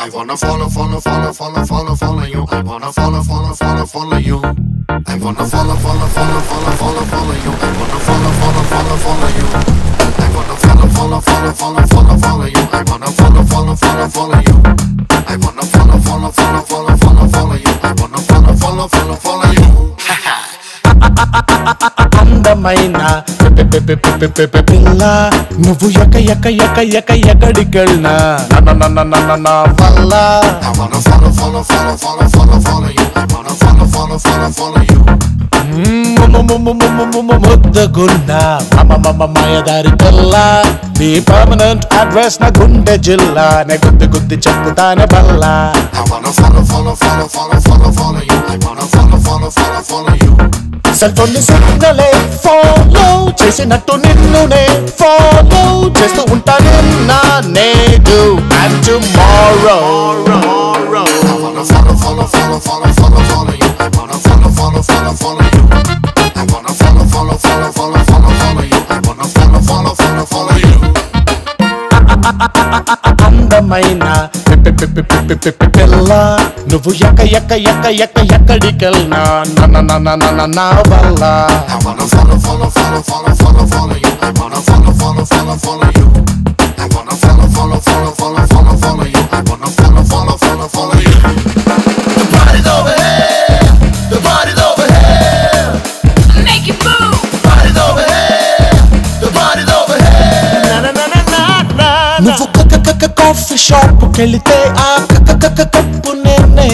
I wanna follow, follow, follow, follow, follow, follow you. I wanna follow, follow, follow, follow you. I wanna follow, follow, follow, follow, follow, follow you. I wanna follow, follow, follow, follow you. I wanna follow, follow, follow, follow, follow, follow you. I wanna follow, follow, follow, follow you. I wanna follow, follow, follow, follow, follow, follow you. I wanna follow, follow, follow, follow you. అందమైన పిల్ల నువ్వు ఎక్కడికెళ్ళినా నా వల్ల I wanna follow, follow, follow, follow, follow, follow you. I wanna follow, follow, follow, follow you. ముద్దగున్నా మాయదారి పిల్ల నీ permanent address నా గుండె జిల్లా నే గుద్ది చెప్పుతానే Balla I wanna follow, follow, follow, follow, follow, follow you. I wanna follow, follow, follow, follow you. Cell phone ని సిగ్నలే follow చేసినట్టు నిన్నునే ఫాలో చేస్తూ ఉంటాను నా నేడు and tomorrow I wanna follow, follow, follow, follow, follow, follow you. I wanna follow, follow, follow, follow you. I wanna follow, follow, follow, follow, follow, follow you. I wanna follow, follow, follow, follow you. అందమైన పిల్ల నువ్వు ఎక్కడికెళ్ళినా నా వల్ల I wanna follow, follow, follow, follow, follow, follow you. I wanna follow, follow, follow, follow you. I wanna follow, follow, follow, follow, follow, follow you. I wanna follow, follow, follow, follow you. The party's over here. The party's over here. Make it move. The party's over here. The party's over here. నువ్వు coffee shop కెళితే ఆ cup నేనే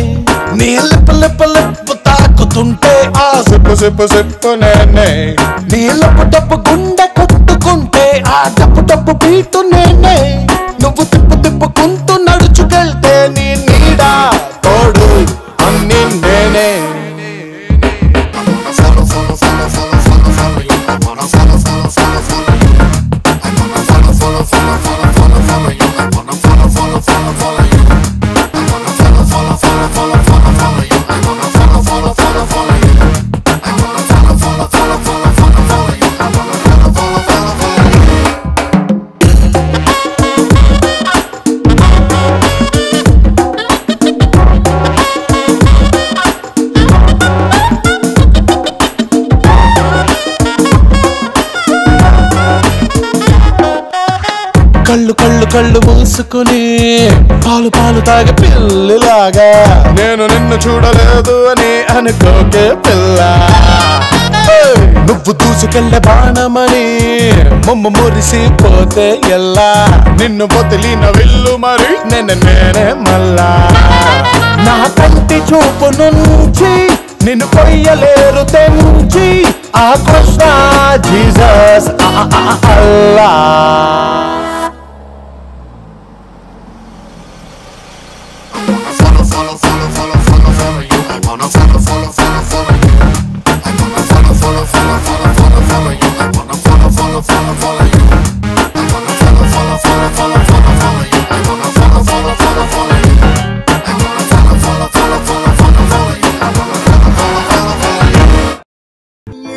నీ lip తాకుతుంటే ఆ sip నేనే నీ డబ్బు గుండె కొట్టుకుంటే ఆ డబ్బు బీటు నేనే నువ్వు తిప్పుకుంటూ నడుచుకెళ్తే నీ నీడా తోడు అన్ని నేనే Follow, follow, follow, follow, follow, follow you. I wanna follow, follow, follow, follow you. I wanna follow, follow, follow, follow, follow, follow you. I wanna follow, follow, follow, follow you. I wanna follow, follow, follow, follow, follow, follow you. I wanna follow, follow, follow, follow you. I wanna follow, follow, follow, follow, follow, follow you. I wanna follow, follow, follow, follow you. కళ్ళు మూసుకుని పాలు తాగే పిల్లిలాగా నేను నిన్ను చూడలేదు అని అనుకోకే పిల్ల నువ్వు దూసుకెళ్ళే బాణమని మురిసిపోతే ఎల్లా నిన్ను వదిలిన విల్లు మరి నేనే మళ్ళా నా కంటి చూపు నుంచి నిన్ను కొయ్యలేరు తెంచి ఆ Krishna Jesus Allah Follow, follow, follow, follow, follow, follow you. I wanna follow, follow, follow, follow you. I wanna follow, follow, follow, follow, follow, follow you. I wanna follow, follow, follow, follow you. I wanna follow, follow, follow, follow, follow, follow you. I wanna follow, follow, follow, follow you. I wanna follow, follow, follow, follow, follow, follow you. I wanna follow, follow, follow, follow you.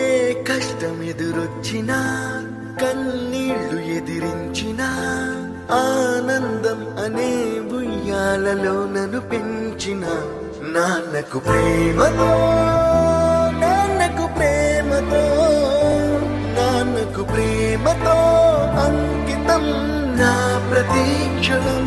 ఏ కష్టం ఎదురొచ్చినా కన్నీళ్లు ఎదిరించినా ఆనందం అనే ఉయ్యాలలో నన్ను పెంచిన నాన్నకు ప్రేమతో అంకితం నా ప్రతి క్షణం